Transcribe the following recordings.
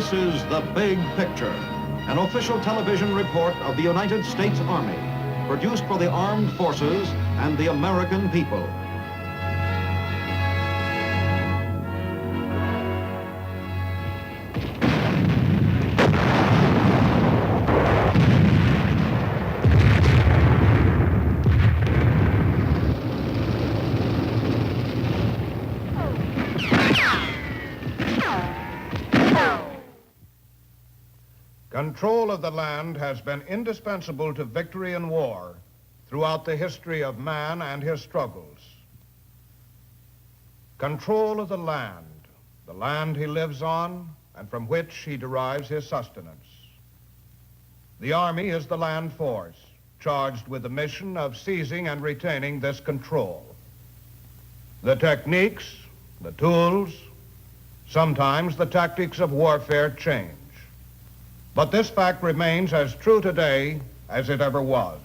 This is The Big Picture, an official television report of the United States Army, produced for the armed forces and the American people. Control of the land has been indispensable to victory in war throughout the history of man and his struggles. Control of the land he lives on and from which he derives his sustenance. The Army is the land force charged with the mission of seizing and retaining this control. The techniques, the tools, sometimes the tactics of warfare change. But this fact remains as true today as it ever was.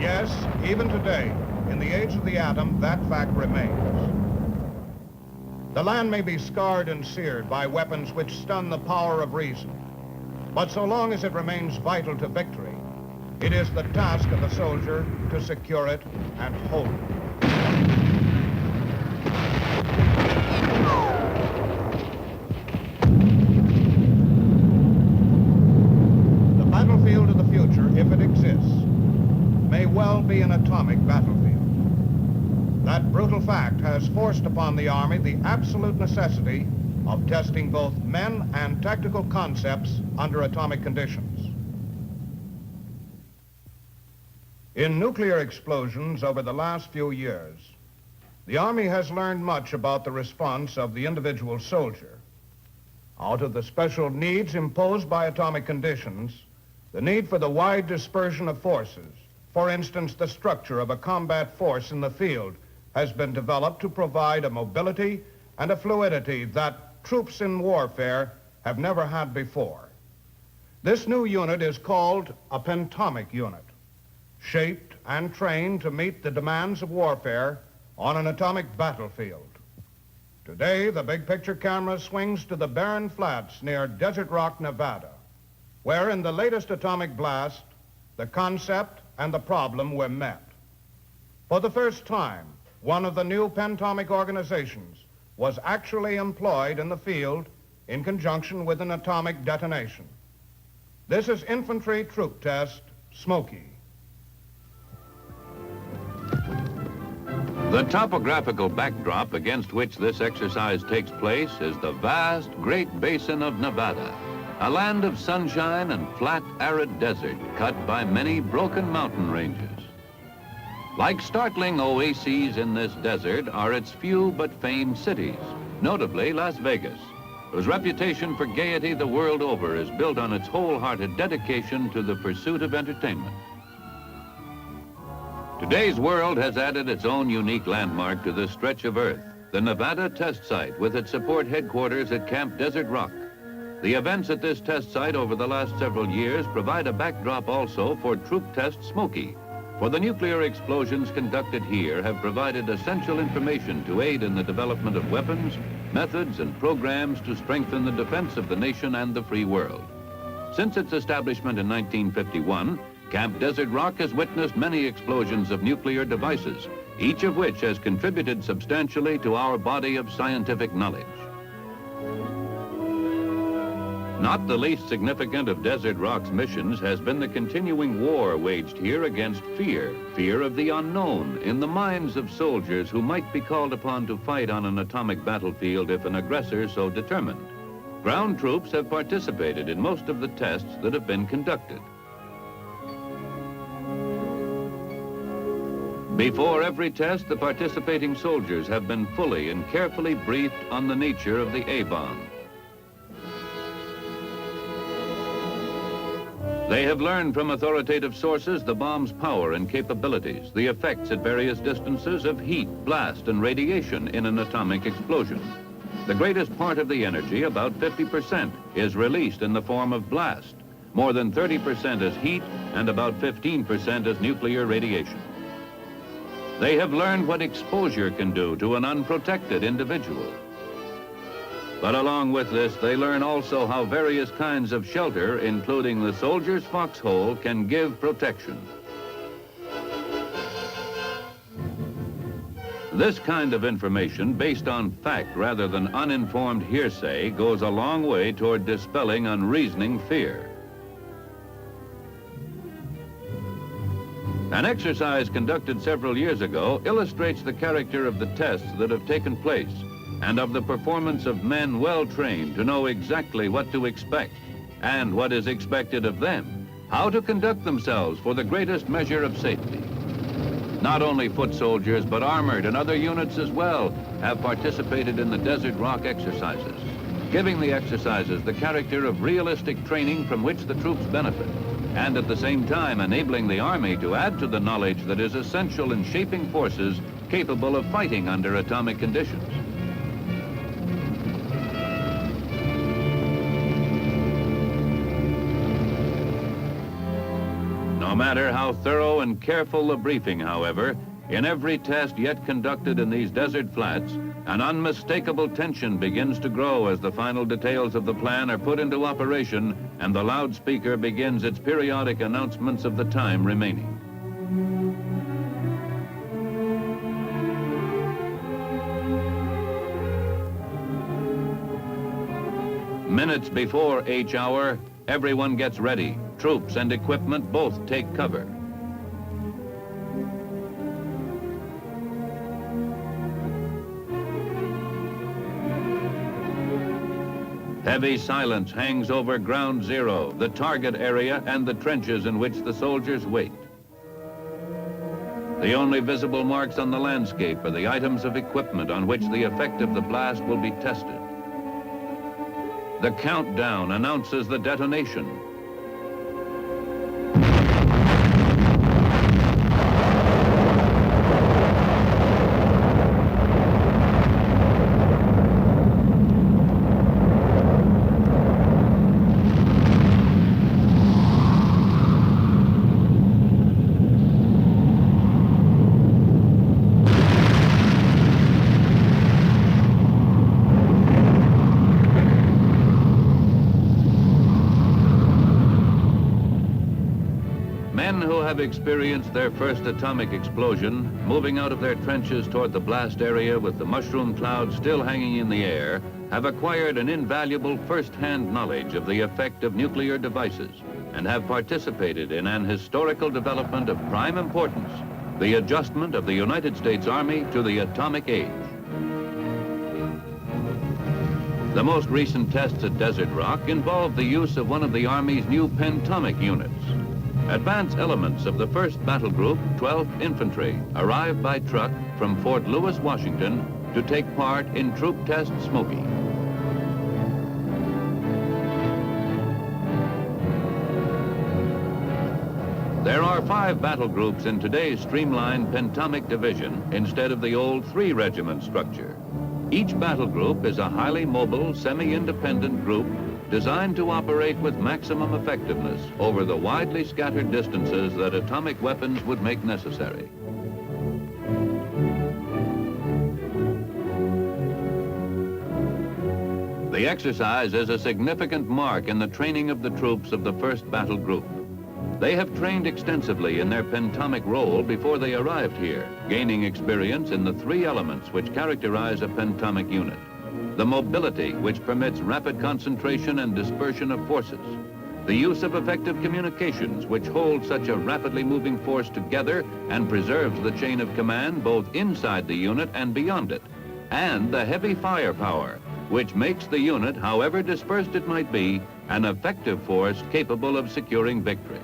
Yes, even today, in the age of the atom, that fact remains. The land may be scarred and seared by weapons which stun the power of reason, but so long as it remains vital to victory, it is the task of the soldier to secure it and hold it. The battlefield of the future, if it exists, may well be an atomic battlefield. That brutal fact has forced upon the Army the absolute necessity of testing both men and tactical concepts under atomic conditions. In nuclear explosions over the last few years, the Army has learned much about the response of the individual soldier. Out of the special needs imposed by atomic conditions, the need for the wide dispersion of forces, for instance, the structure of a combat force in the field, has been developed to provide a mobility and a fluidity that troops in warfare have never had before. This new unit is called a pentomic unit, shaped and trained to meet the demands of warfare on an atomic battlefield. Today, the big picture camera swings to the barren flats near Desert Rock, Nevada, where in the latest atomic blast, the concept and the problem were met. For the first time, one of the new pentomic organizations was actually employed in the field in conjunction with an atomic detonation. This is Infantry Troop Test Smoky. The topographical backdrop against which this exercise takes place is the vast Great Basin of Nevada, a land of sunshine and flat, arid desert cut by many broken mountain ranges. Like startling oases in this desert are its few but famed cities, notably Las Vegas, whose reputation for gaiety the world over is built on its wholehearted dedication to the pursuit of entertainment. Today's world has added its own unique landmark to this stretch of earth, the Nevada test site with its support headquarters at Camp Desert Rock. The events at this test site over the last several years provide a backdrop also for Troop Test Smoky, for the nuclear explosions conducted here have provided essential information to aid in the development of weapons, methods, and programs to strengthen the defense of the nation and the free world. Since its establishment in 1951, Camp Desert Rock has witnessed many explosions of nuclear devices, each of which has contributed substantially to our body of scientific knowledge. Not the least significant of Desert Rock's missions has been the continuing war waged here against fear of the unknown in the minds of soldiers who might be called upon to fight on an atomic battlefield if an aggressor so determined. Ground troops have participated in most of the tests that have been conducted. Before every test, the participating soldiers have been fully and carefully briefed on the nature of the A-bomb. They have learned from authoritative sources the bomb's power and capabilities, the effects at various distances of heat, blast, and radiation in an atomic explosion. The greatest part of the energy, about 50%, is released in the form of blast. More than 30% as heat, and about 15% as nuclear radiation. They have learned what exposure can do to an unprotected individual. But along with this, they learn also how various kinds of shelter, including the soldier's foxhole, can give protection. This kind of information, based on fact rather than uninformed hearsay, goes a long way toward dispelling unreasoning fear. An exercise conducted several years ago illustrates the character of the tests that have taken place and of the performance of men well trained to know exactly what to expect and what is expected of them, how to conduct themselves for the greatest measure of safety. Not only foot soldiers, but armored and other units as well have participated in the Desert Rock exercises, giving the exercises the character of realistic training from which the troops benefit, and at the same time enabling the Army to add to the knowledge that is essential in shaping forces capable of fighting under atomic conditions. No matter how thorough and careful the briefing, however, in every test yet conducted in these desert flats, an unmistakable tension begins to grow as the final details of the plan are put into operation and the loudspeaker begins its periodic announcements of the time remaining. Minutes before H hour, everyone gets ready. Troops and equipment both take cover. Heavy silence hangs over ground zero, the target area, and the trenches in which the soldiers wait. The only visible marks on the landscape are the items of equipment on which the effect of the blast will be tested. The countdown announces the detonation. Men who have experienced their first atomic explosion, moving out of their trenches toward the blast area with the mushroom cloud still hanging in the air, have acquired an invaluable first-hand knowledge of the effect of nuclear devices and have participated in an historical development of prime importance, the adjustment of the United States Army to the atomic age. The most recent tests at Desert Rock involved the use of one of the Army's new pentomic units. Advanced elements of the 1st Battle Group, 12th Infantry, arrived by truck from Fort Lewis, Washington, to take part in Troop Test Smoky. There are 5 battle groups in today's streamlined pentomic division instead of the old 3-regiment structure. Each battle group is a highly mobile, semi-independent group designed to operate with maximum effectiveness over the widely scattered distances that atomic weapons would make necessary. The exercise is a significant mark in the training of the troops of the 1st Battle Group. They have trained extensively in their pentomic role before they arrived here, gaining experience in the 3 elements which characterize a pentomic unit. The mobility, which permits rapid concentration and dispersion of forces. The use of effective communications, which hold such a rapidly moving force together and preserves the chain of command both inside the unit and beyond it. And the heavy firepower, which makes the unit, however dispersed it might be, an effective force capable of securing victory.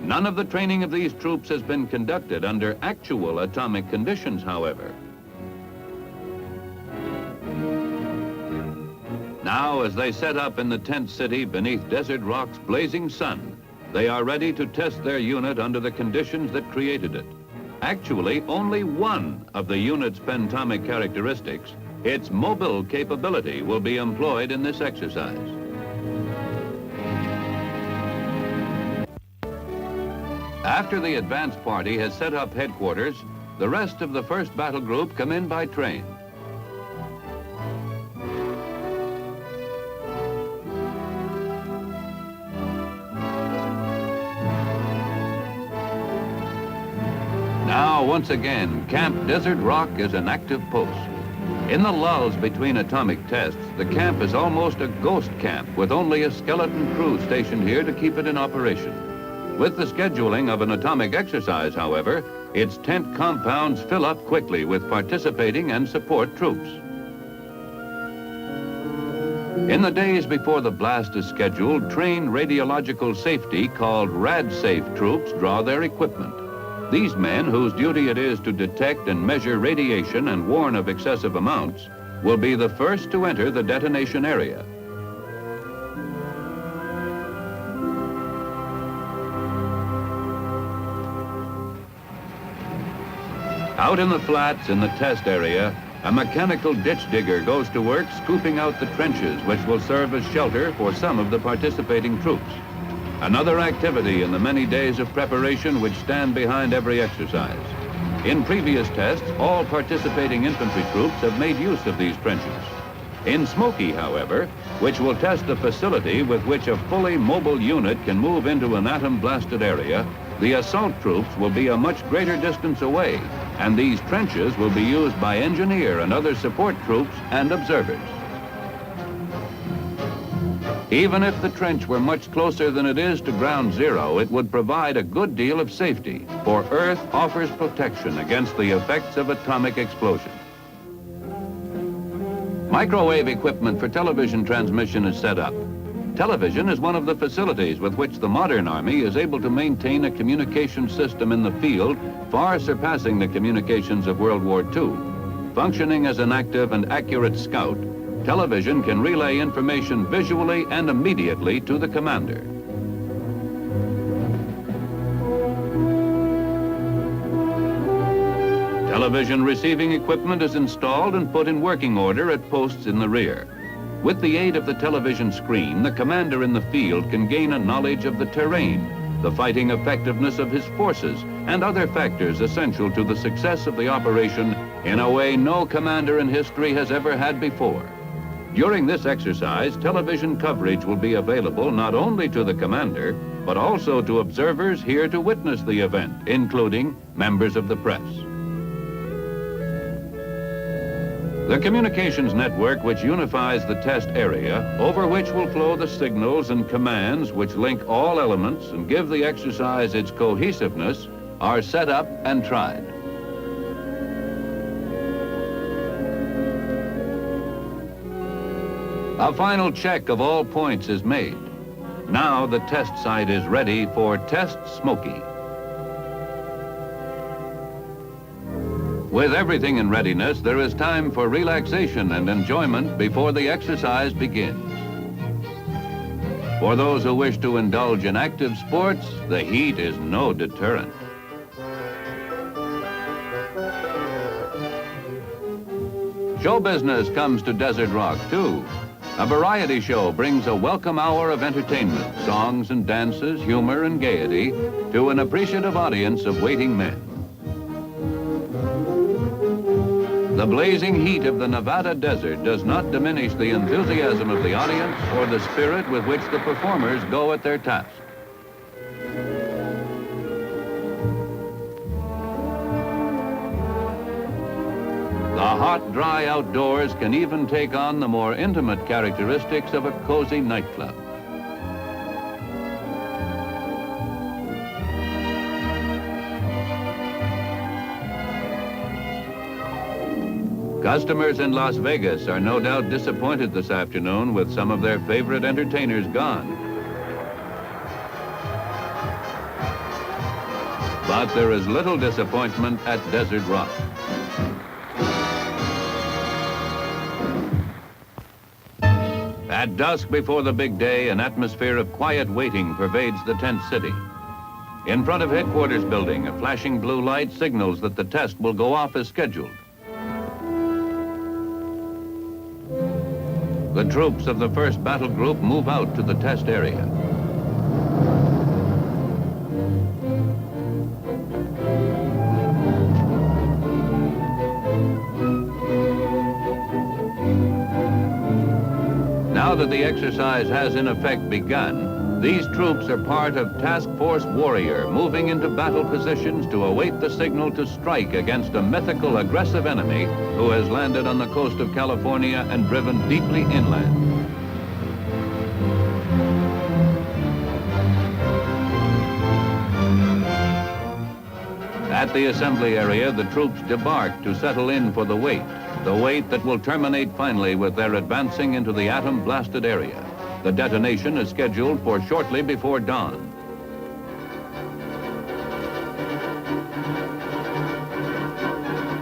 None of the training of these troops has been conducted under actual atomic conditions, however. Now, as they set up in the tent city beneath Desert Rock's blazing sun, they are ready to test their unit under the conditions that created it. Actually, only one of the unit's pentomic characteristics, Its mobile capability will be employed in this exercise. After the advance party has set up headquarters, the rest of the 1st Battle Group come in by train. Now, once again, Camp Desert Rock is an active post. In the lulls between atomic tests, the camp is almost a ghost camp with only a skeleton crew stationed here to keep it in operation. With the scheduling of an atomic exercise, however, its tent compounds fill up quickly with participating and support troops. In the days before the blast is scheduled, trained radiological safety called RadSafe troops draw their equipment. These men, whose duty it is to detect and measure radiation and warn of excessive amounts, will be the first to enter the detonation area. Out in the flats in the test area, a mechanical ditch digger goes to work scooping out the trenches which will serve as shelter for some of the participating troops. Another activity in the many days of preparation which stand behind every exercise. In previous tests, all participating infantry troops have made use of these trenches. In Smoky, however, which will test the facility with which a fully mobile unit can move into an atom-blasted area, the assault troops will be a much greater distance away, and these trenches will be used by engineer and other support troops and observers. Even if the trench were much closer than it is to ground zero, it would provide a good deal of safety, for Earth offers protection against the effects of atomic explosion. Microwave equipment for television transmission is set up. Television is one of the facilities with which the modern Army is able to maintain a communication system in the field far surpassing the communications of World War II. Functioning as an active and accurate scout, television can relay information visually and immediately to the commander. Television receiving equipment is installed and put in working order at posts in the rear. With the aid of the television screen, the commander in the field can gain a knowledge of the terrain, the fighting effectiveness of his forces, and other factors essential to the success of the operation in a way no commander in history has ever had before. During this exercise, television coverage will be available not only to the commander, but also to observers here to witness the event, including members of the press. The communications network which unifies the test area, over which will flow the signals and commands which link all elements and give the exercise its cohesiveness, are set up and tried. A final check of all points is made. Now the test site is ready for Test Smoky. With everything in readiness, there is time for relaxation and enjoyment before the exercise begins. For those who wish to indulge in active sports, the heat is no deterrent. Show business comes to Desert Rock, too. A variety show brings a welcome hour of entertainment, songs and dances, humor and gaiety to an appreciative audience of waiting men. The blazing heat of the Nevada desert does not diminish the enthusiasm of the audience or the spirit with which the performers go at their task. The hot, dry outdoors can even take on the more intimate characteristics of a cozy nightclub. Customers in Las Vegas are no doubt disappointed this afternoon with some of their favorite entertainers gone. But there is little disappointment at Desert Rock. At dusk before the big day, an atmosphere of quiet waiting pervades the tent city. In front of headquarters building, a flashing blue light signals that the test will go off as scheduled. The troops of the 1st Battle Group move out to the test area. Now that the exercise has in effect begun, these troops are part of Task Force Warrior, moving into battle positions to await the signal to strike against a mythical aggressive enemy who has landed on the coast of California and driven deeply inland. At the assembly area, the troops debark to settle in for the wait that will terminate finally with their advancing into the atom-blasted area. The detonation is scheduled for shortly before dawn.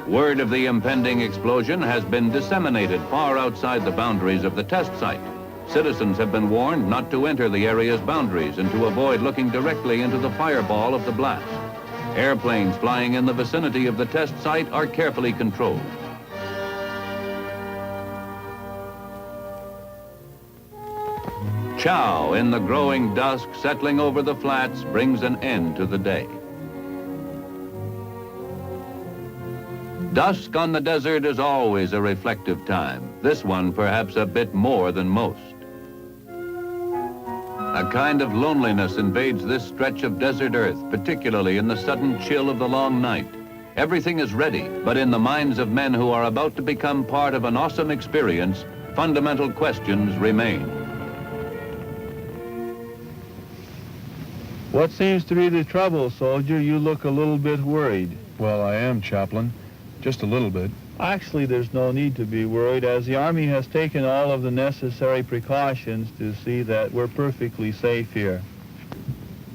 Word of the impending explosion has been disseminated far outside the boundaries of the test site. Citizens have been warned not to enter the area's boundaries and to avoid looking directly into the fireball of the blast. Airplanes flying in the vicinity of the test site are carefully controlled. Chow in the growing dusk settling over the flats brings an end to the day. Dusk on the desert is always a reflective time, this one perhaps a bit more than most. A kind of loneliness invades this stretch of desert earth, particularly in the sudden chill of the long night. Everything is ready, but in the minds of men who are about to become part of an awesome experience, fundamental questions remain. What seems to be the trouble, soldier? You look a little bit worried. Well, I am, Chaplain. Just a little bit. Actually, there's no need to be worried, as the Army has taken all of the necessary precautions to see that we're perfectly safe here.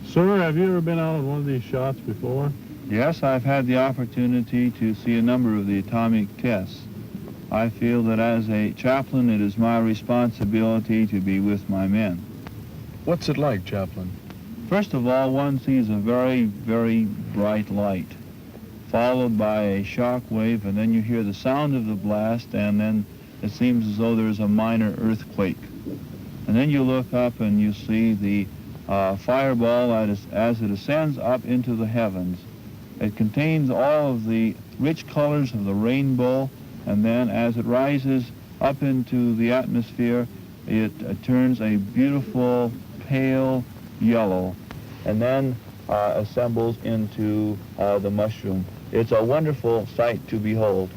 Sir, have you ever been out on one of these shots before? Yes, I've had the opportunity to see a number of the atomic tests. I feel that as a chaplain, it is my responsibility to be with my men. What's it like, Chaplain? First of all, one sees a very, very bright light, followed by a shock wave, and then you hear the sound of the blast, and then it seems as though there's a minor earthquake. And then you look up and you see the fireball as it ascends up into the heavens. It contains all of the rich colors of the rainbow, and then as it rises up into the atmosphere, it turns a beautiful pale yellow, and then assembles into the mushroom. It's a wonderful sight to behold.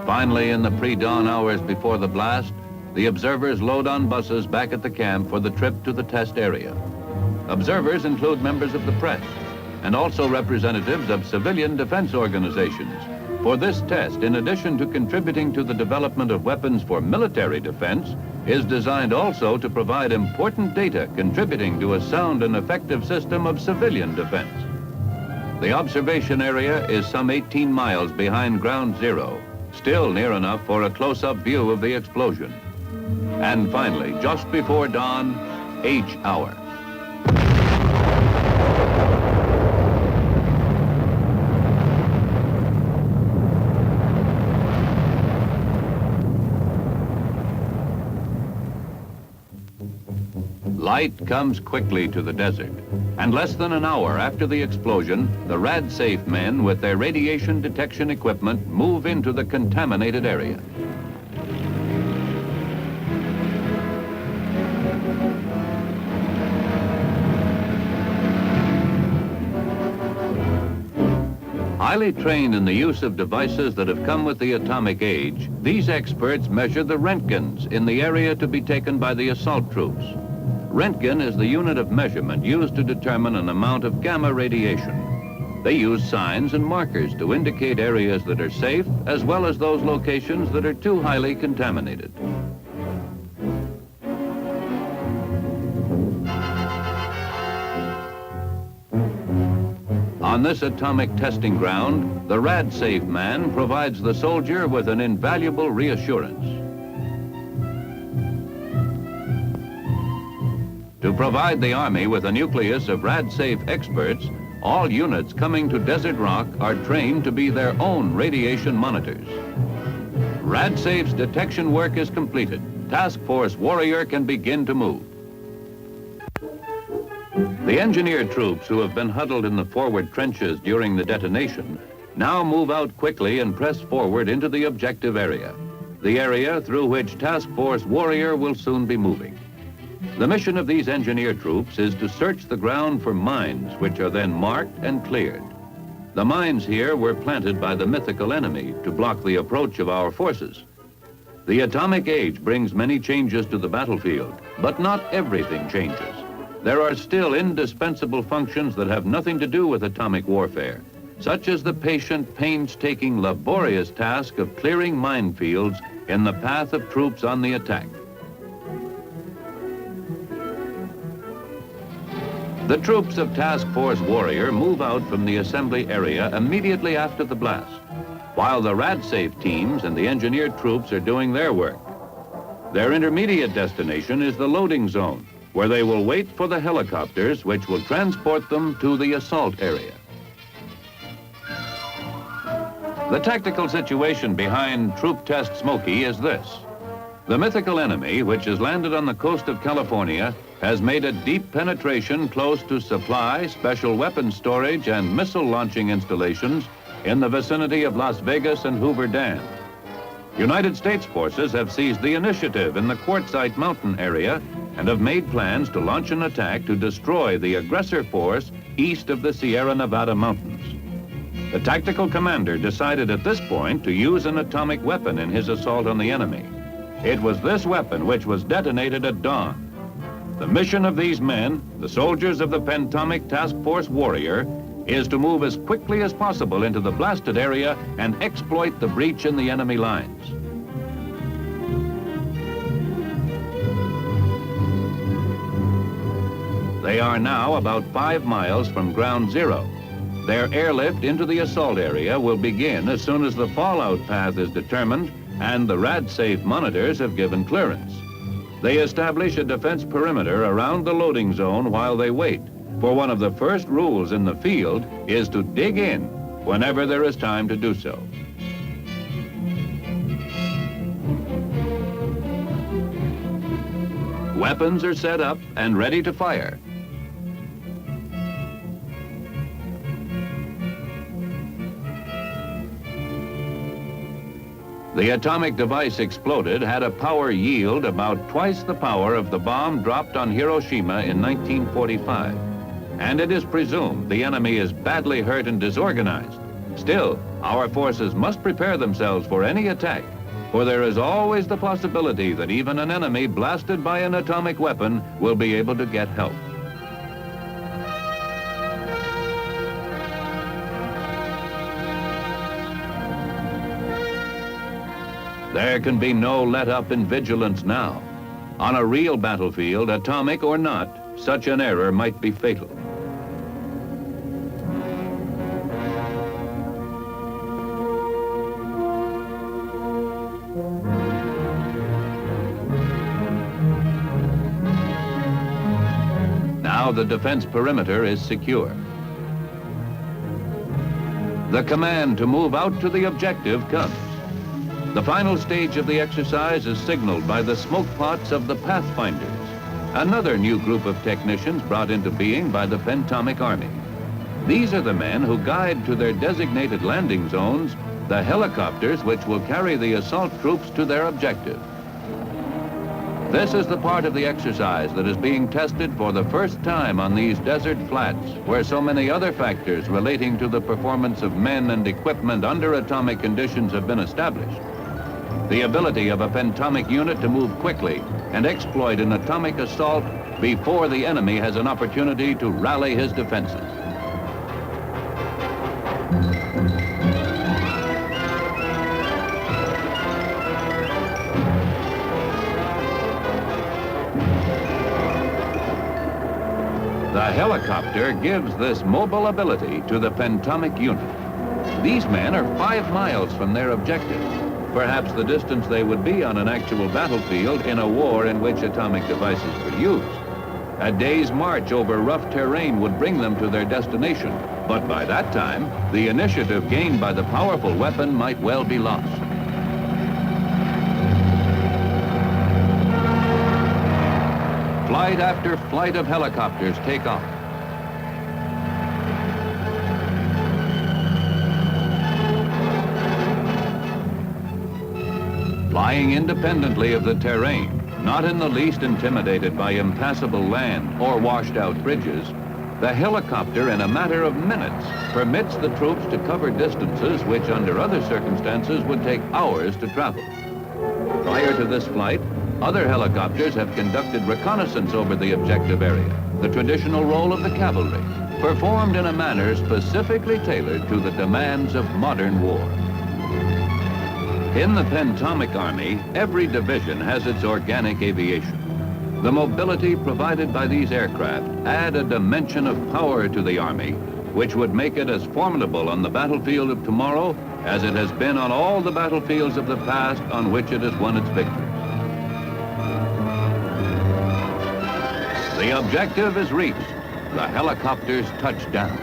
Finally, in the pre-dawn hours before the blast, the observers load on buses back at the camp for the trip to the test area. Observers include members of the press and also representatives of civilian defense organizations. For this test, in addition to contributing to the development of weapons for military defense, is designed also to provide important data contributing to a sound and effective system of civilian defense. The observation area is some 18 miles behind Ground Zero, still near enough for a close-up view of the explosion. And finally, just before dawn, H hour. Light comes quickly to the desert, and less than an hour after the explosion, the RadSafe men with their radiation detection equipment move into the contaminated area. Highly trained in the use of devices that have come with the atomic age, these experts measure the Roentgens in the area to be taken by the assault troops. Roentgen is the unit of measurement used to determine an amount of gamma radiation. They use signs and markers to indicate areas that are safe, as well as those locations that are too highly contaminated. On this atomic testing ground, the RadSafe man provides the soldier with an invaluable reassurance. To provide the Army with a nucleus of RadSafe experts, all units coming to Desert Rock are trained to be their own radiation monitors. RadSafe's detection work is completed. Task Force Warrior can begin to move. The engineer troops who have been huddled in the forward trenches during the detonation now move out quickly and press forward into the objective area, the area through which Task Force Warrior will soon be moving. The mission of these engineer troops is to search the ground for mines, which are then marked and cleared. The mines here were planted by the mythical enemy to block the approach of our forces. The atomic age brings many changes to the battlefield, but not everything changes. There are still indispensable functions that have nothing to do with atomic warfare, such as the patient, painstaking, laborious task of clearing minefields in the path of troops on the attack. The troops of Task Force Warrior move out from the assembly area immediately after the blast, while the RadSafe teams and the engineered troops are doing their work. Their intermediate destination is the loading zone, where they will wait for the helicopters which will transport them to the assault area. The tactical situation behind Troop Test Smoky is this. The mythical enemy, which has landed on the coast of California, has made a deep penetration close to supply, special weapons storage, and missile launching installations in the vicinity of Las Vegas and Hoover Dam. United States forces have seized the initiative in the Quartzsite Mountain area and have made plans to launch an attack to destroy the aggressor force east of the Sierra Nevada mountains. The tactical commander decided at this point to use an atomic weapon in his assault on the enemy. It was this weapon which was detonated at dawn. The mission of these men, the soldiers of the Pentomic Task Force Warrior, is to move as quickly as possible into the blasted area and exploit the breach in the enemy lines. They are now about 5 miles from ground zero. Their airlift into the assault area will begin as soon as the fallout path is determined and the RadSafe monitors have given clearance. They establish a defense perimeter around the loading zone while they wait, for one of the first rules in the field is to dig in whenever there is time to do so. Weapons are set up and ready to fire. The atomic device exploded had a power yield about twice the power of the bomb dropped on Hiroshima in 1945. And it is presumed the enemy is badly hurt and disorganized. Still, our forces must prepare themselves for any attack, for there is always the possibility that even an enemy blasted by an atomic weapon will be able to get help. There can be no let-up in vigilance now. On a real battlefield, atomic or not, such an error might be fatal. Now the defense perimeter is secure. The command to move out to the objective comes. The final stage of the exercise is signaled by the smoke pots of the Pathfinders, another new group of technicians brought into being by the Pentomic Army. These are the men who guide to their designated landing zones the helicopters which will carry the assault troops to their objective. This is the part of the exercise that is being tested for the first time on these desert flats, where so many other factors relating to the performance of men and equipment under atomic conditions have been established. The ability of a pentomic unit to move quickly and exploit an atomic assault before the enemy has an opportunity to rally his defenses. The helicopter gives this mobile ability to the pentomic unit. These men are 5 miles from their objective, perhaps the distance they would be on an actual battlefield in a war in which atomic devices were used. A day's march over rough terrain would bring them to their destination, but by that time, the initiative gained by the powerful weapon might well be lost. Flight after flight of helicopters take off. Flying independently of the terrain, not in the least intimidated by impassable land or washed out bridges, the helicopter in a matter of minutes permits the troops to cover distances which under other circumstances would take hours to travel. Prior to this flight, other helicopters have conducted reconnaissance over the objective area, the traditional role of the cavalry, performed in a manner specifically tailored to the demands of modern war. In the Pentomic Army, every division has its organic aviation. The mobility provided by these aircraft add a dimension of power to the Army, which would make it as formidable on the battlefield of tomorrow as it has been on all the battlefields of the past on which it has won its victories. The objective is reached. The helicopters touch down.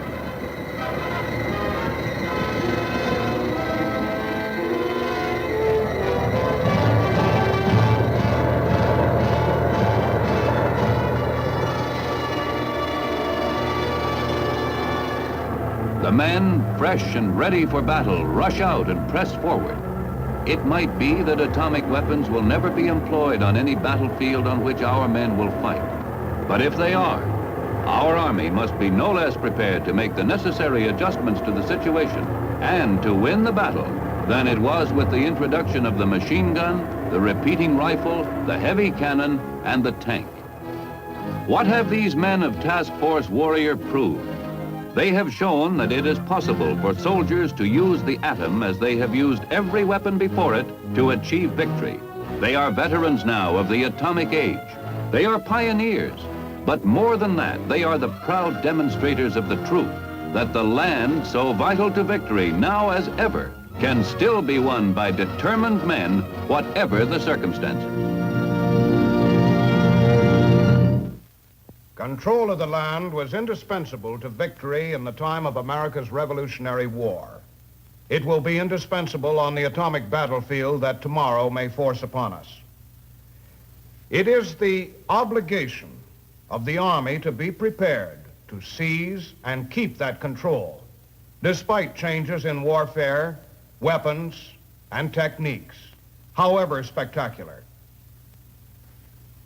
The men, fresh and ready for battle, rush out and press forward. It might be that atomic weapons will never be employed on any battlefield on which our men will fight. But if they are, our Army must be no less prepared to make the necessary adjustments to the situation and to win the battle than it was with the introduction of the machine gun, the repeating rifle, the heavy cannon, and the tank. What have these men of Task Force Warrior proved? They have shown that it is possible for soldiers to use the atom as they have used every weapon before it to achieve victory. They are veterans now of the atomic age. They are pioneers. But more than that, they are the proud demonstrators of the truth that the land, so vital to victory now as ever, can still be won by determined men, whatever the circumstances. Control of the land was indispensable to victory in the time of America's Revolutionary War. It will be indispensable on the atomic battlefield that tomorrow may force upon us. It is the obligation of the Army to be prepared to seize and keep that control, despite changes in warfare, weapons, and techniques, however spectacular.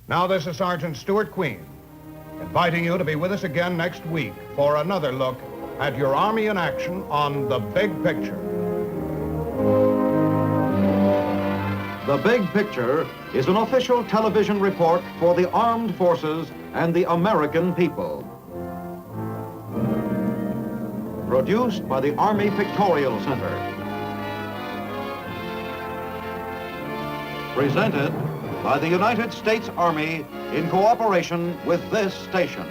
Now this is Sergeant Stuart Queen, inviting you to be with us again next week for another look at your Army in action on The Big Picture. The Big Picture is an official television report for the armed forces and the American people. Produced by the Army Pictorial Center. Presented by the United States Army in cooperation with this station.